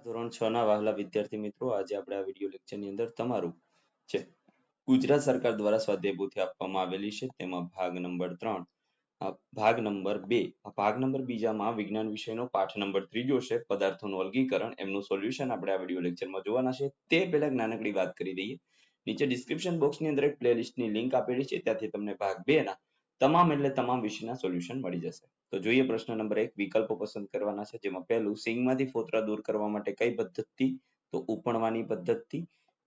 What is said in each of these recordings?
ધોરણ 6 ના વહાલા વિદ્યાર્થી મિત્રો, આજે આપણે આ વિડિયો લેક્ચરની અંદર તમારું છે ગુજરાત સરકાર દ્વારા સ્વાધ્યાય પોથી આપવામાં આવેલી છે. તેમાં ભાગ નંબર 3 ભાગ નંબર 2 ભાગ નંબર બીજામાં વિજ્ઞાન વિષયનો પાઠ નંબર 3 છે પદાર્થોનું અલગીકરણ. એમનું સોલ્યુશન આપણે આ વિડિયો લેક્ચરમાં જોવાના છે. તે પહેલા નાનકડી વાત કરી દઈએ. નીચે ડિસ્ક્રિપ્શન બોક્સની અંદર એક પ્લેલિસ્ટની લિંક આપેલી છે, ત્યાંથી તમને ભાગ 2 ના તમામ વિષયના સોલ્યુશન મળી જશે. તો જોઈએ પ્રશ્ન નંબર 1. વિકલ્પો પસંદ કરવાના છે, જેમાં પહેલું સિંગમાંથી ફોતરા દૂર કરવા માટે કઈ પદ્ધતિ? તો ઉપણવાની પદ્ધતિ.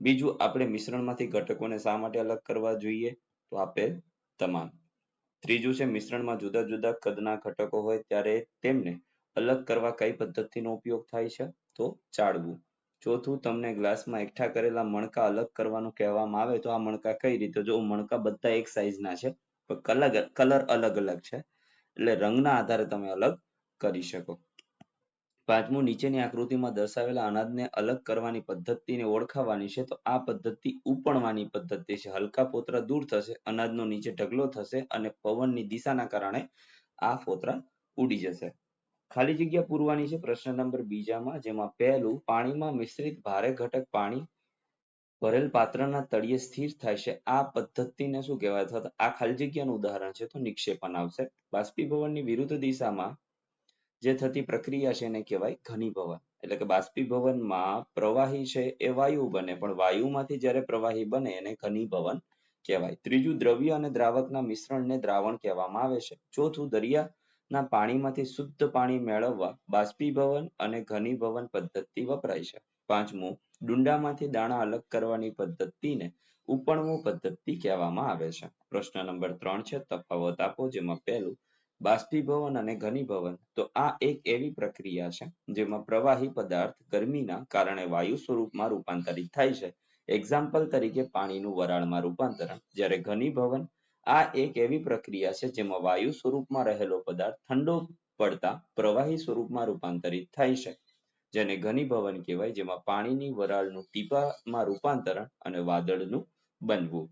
બીજું, આપણે મિશ્રણમાંથી ઘટકોને શા માટે અલગ કરવા જોઈએ? તો આપેલ તમામ. ત્રીજું છે, મિશ્રણમાં જુદા જુદા કદના ઘટકો હોય ત્યારે તેમને અલગ કરવા કઈ પદ્ધતિનો ઉપયોગ થાય છે? તો ચાળવું. ચોથું, તમને ગ્લાસમાં એકઠા કરેલા મણકા અલગ કરવાનું કહેવામાં આવે તો આ મણકા કઈ રીતે? જો મણકા બધા એક સાઈઝના છે, કલર અલગ અલગ છે, એટલે રંગના આધારે તમે અલગ કરી શકો. પાંચમું, નીચેની આકૃતિમાં દર્શાવેલા અનાજને અલગ કરવાની પદ્ધતિને ઓળખાવવાની છે, તો આ પદ્ધતિ ઉપણવાની પદ્ધતિ છે. હલકા ફોતરા દૂર થશે, અનાજનો નીચે ઢગલો થશે અને પવનની દિશાના કારણે આ ફોતરા ઉડી જશે. ખાલી જગ્યા પૂરવાની છે પ્રશ્ન નંબર બીજામાં, જેમાં પહેલું, પાણીમાં મિશ્રિત ભારે ઘટક પાણી ભરેલ પાત્રના તળિયે સ્થિર થાય છે. આ પદ્ધતિને શું કહેવાય? અથવા તો આ ખાલી જગ્યાનું ઉદાહરણ છે, તો નિક્ષેપણ આવશે. બાષ્પીભવનની વિરુદ્ધ દિશામાં જે થતી પ્રક્રિયા છે એને કહેવાય ઘનીભવન. એટલે કે બાષ્પીભવનમાં પ્રવાહી છે એ વાયુ બને, પણ વાયુમાંથી જ્યારે પ્રવાહી બને એને ઘનીભવન કહેવાય. ત્રીજું, દ્રવ્ય અને દ્રાવકના મિશ્રણને દ્રાવણ કહેવામાં આવે છે. ચોથું, દરિયાના પાણીમાંથી શુદ્ધ પાણી મેળવવા બાષ્પીભવન અને ઘનીભવન પદ્ધતિ વપરાય છે. પાંચમું, ડુંડામાંથી દાણા અલગ કરવાની પદ્ધતિને ઉપણવું પદ્ધતિ કહેવામાં આવે છે. પ્રશ્ન નંબર 3 છે, તફાવત આપો. જેમાં પહેલું, બાષ્પીભવન અને ઘનીભવન. તો આ એક એવી પ્રક્રિયા છે જેમાં પ્રવાહી પદાર્થ ગરમીના કારણે વાયુ સ્વરૂપમાં રૂપાંતરિત થાય છે. એક્ઝામ્પલ તરીકે પાણીનું વરાળમાં રૂપાંતરણ. જ્યારે ઘનીભવન આ એક એવી પ્રક્રિયા છે જેમાં વાયુ સ્વરૂપમાં રહેલો પદાર્થ ઠંડો પડતા પ્રવાહી સ્વરૂપમાં રૂપાંતરિત થાય છે, જેને ઘનીભવન કહેવાય. જેમાં પાણીની વરાળનું ટીપામાં રૂપાંતરણ અને વાદળનું બનવું.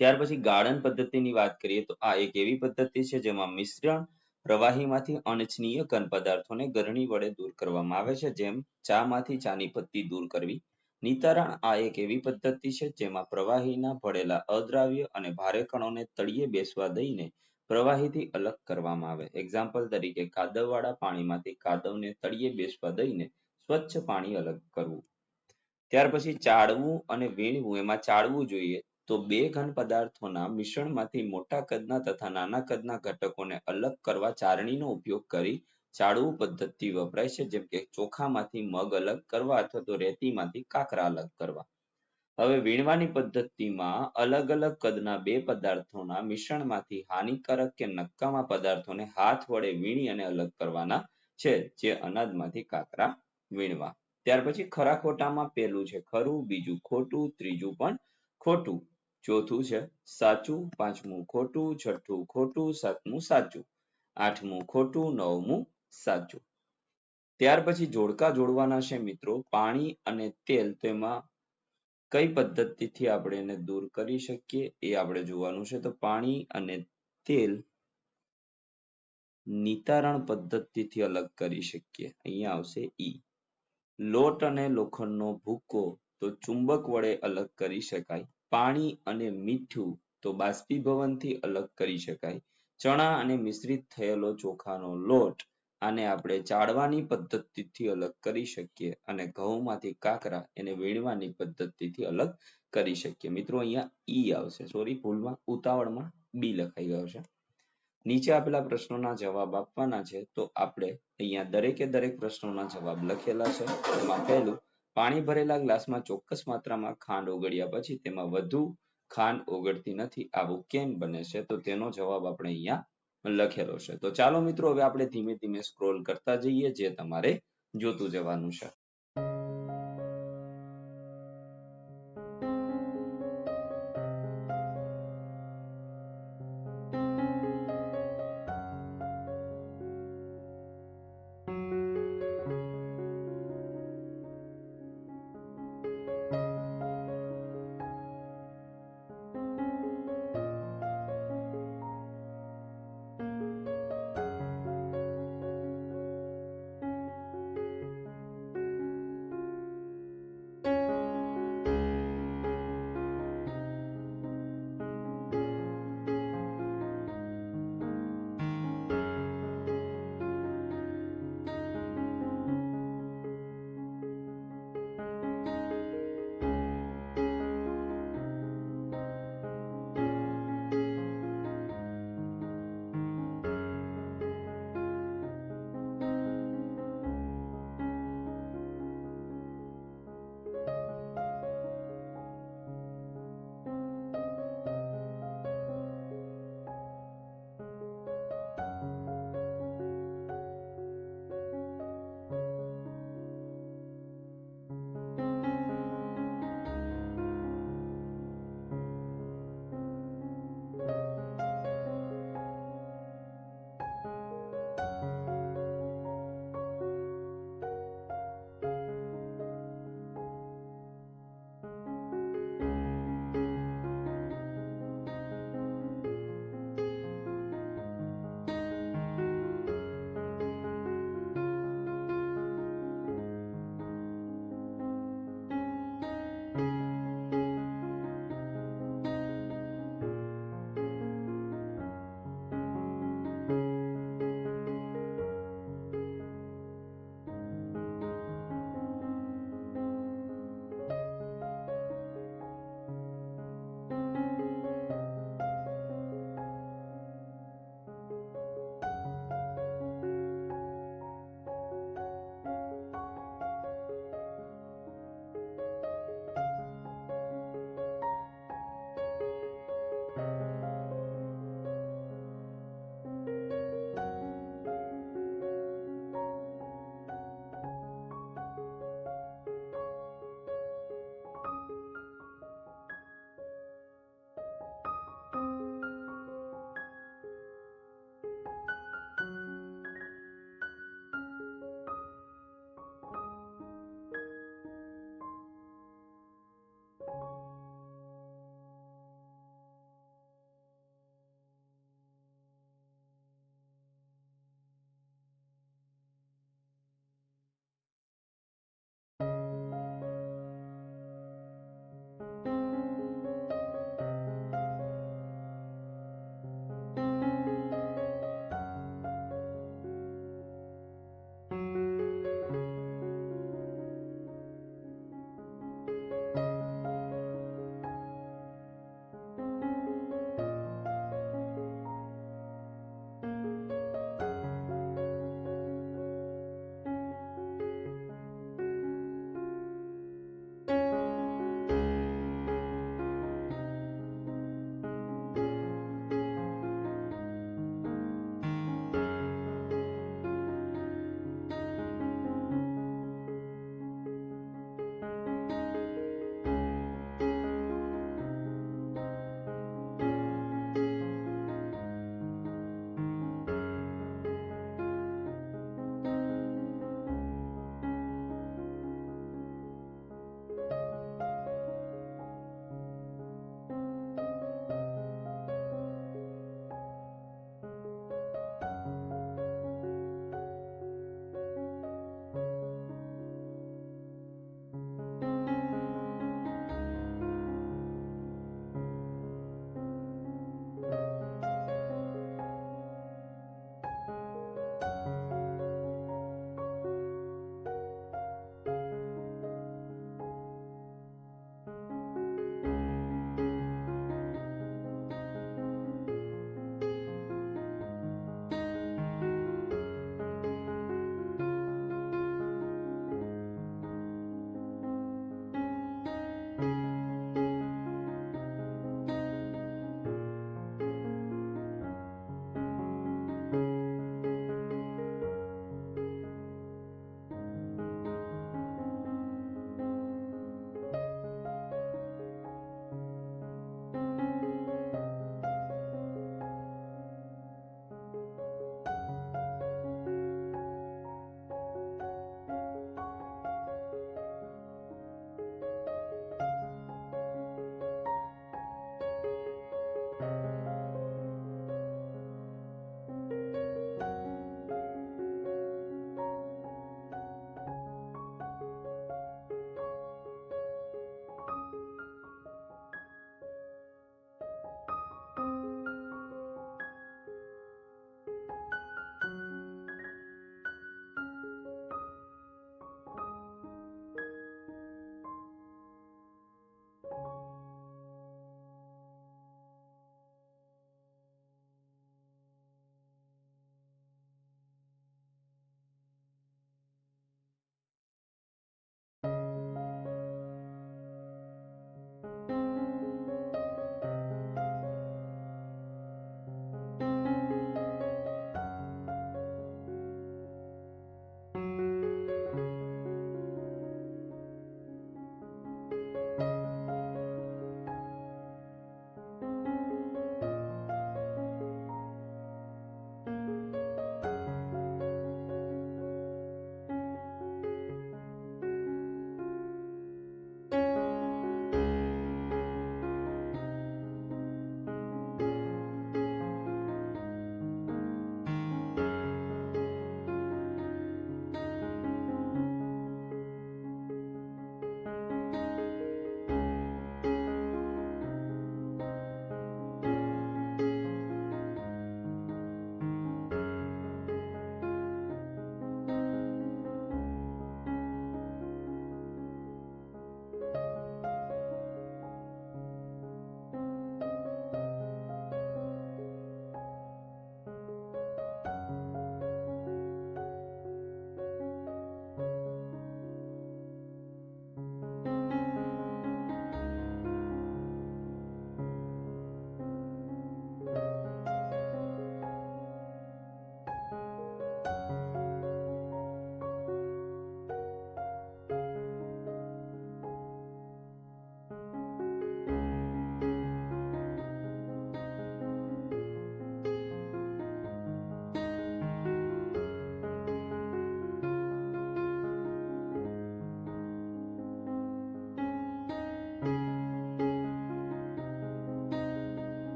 ત્યાર પછી ગાળણ પદ્ધતિની વાત કરીએ તો આ એક એવી પદ્ધતિ છે જેમાં મિશ્રણ પ્રવાહીમાંથી અનિચ્છનીય ઘન પદાર્થોને ગરણી વડે દૂર કરવામાં આવે છે, જેમ ચામાંથી ચાની પત્તી દૂર કરવી. નિતારણ આ એક એવી પદ્ધતિ છે જેમાં પ્રવાહીના ભળેલા અદ્રાવ્ય અને ભારે કણોને તળિયે બેસવા દઈને પ્રવાહીથી અલગ કરવામાં આવે. એક્ઝામ્પલ તરીકે કાદવવાળા પાણીમાંથી કાદવને તળિયે બેસવા દઈને સ્વચ્છ પાણી અલગ કરવું. ત્યાર પછી ચાળવું અને વીણવું. એમાં ચાળવું જોઈએ તો બે ઘન પદાર્થોના મિશ્રણમાંથી મોટા કદના તથા નાના કદના ઘટકોને અલગ કરવા ચાળણીનો ઉપયોગ કરી ચાળવું પદ્ધતિ વપરાય છે. જેમ કે ચોખામાંથી મગ અલગ કરવા અથવા તો રેતીમાંથી કાકરા અલગ કરવા. હવે વીણવાની પદ્ધતિમાં અલગ અલગ કદના બે પદાર્થોના મિશ્રણમાંથી હાનિકારક કે નકામા પદાર્થોને હાથ વડે વીણી અને અલગ કરવાના છે, જે અનાજમાંથી કાકરા વીણવા. ત્યાર પછી ખરા ખોટામાં પહેલું છે ખરું, બીજું ખોટું, ત્રીજું પણ ખોટું, ચોથું છે સાચું, પાંચમું ખોટું, છઠ્ઠું ખોટું, સાતમું સાચું, આઠમું ખોટું, નવમું સાચું. ત્યાર પછી જોડકા જોડવાના છે મિત્રો. પાણી અને તેલ, તેમાં કઈ પદ્ધતિથી આપણે એને દૂર કરી શકીએ એ આપણે જોવાનું છે. તો પાણી અને તેલ નિતારણ પદ્ધતિથી અલગ કરી શકીએ. અહીંયા આવશે ઈ. લોટ અને લોખંડનો ભૂકો તો ચુંબક વડે અલગ કરી શકાય. પાણી અને મીઠું તો બાષ્પીભવનથી અલગ કરી શકાય. ચણા અને મિશ્રિત થયેલો ચોખાનો લોટ, આને આપણે ચાળવાની પદ્ધતિથી અલગ કરી શકીએ. અને ઘઉંમાંથી કાકરા, એને વીણવાની પદ્ધતિથી અલગ કરી શકીએ. મિત્રો અહીંયા ઈ આવશે. સોરી, ભૂલમાં ઉતાવળમાં બી લખાઈ ગયો છે. નીચે આપેલા પ્રશ્નોના જવાબ આપવાના છે, તો આપણે અહીંયા દરેકે દરેક પ્રશ્નોના જવાબ લખેલા છે. એમાં પહેલું, પાણી ભરેલા ગ્લાસમાં ચોક્કસ માત્રામાં ખાંડ ઓગળ્યા પછી તેમાં વધુ ખાંડ ઓગળતી નથી, આવું કેમ બને છે? તો તેનો જવાબ આપણે અહીંયા લખેલો છે. તો ચાલો મિત્રો, હવે આપણે ધીમે ધીમે સ્ક્રોલ કરતા જઈએ, જે તમારે જોતું જવાનું છે.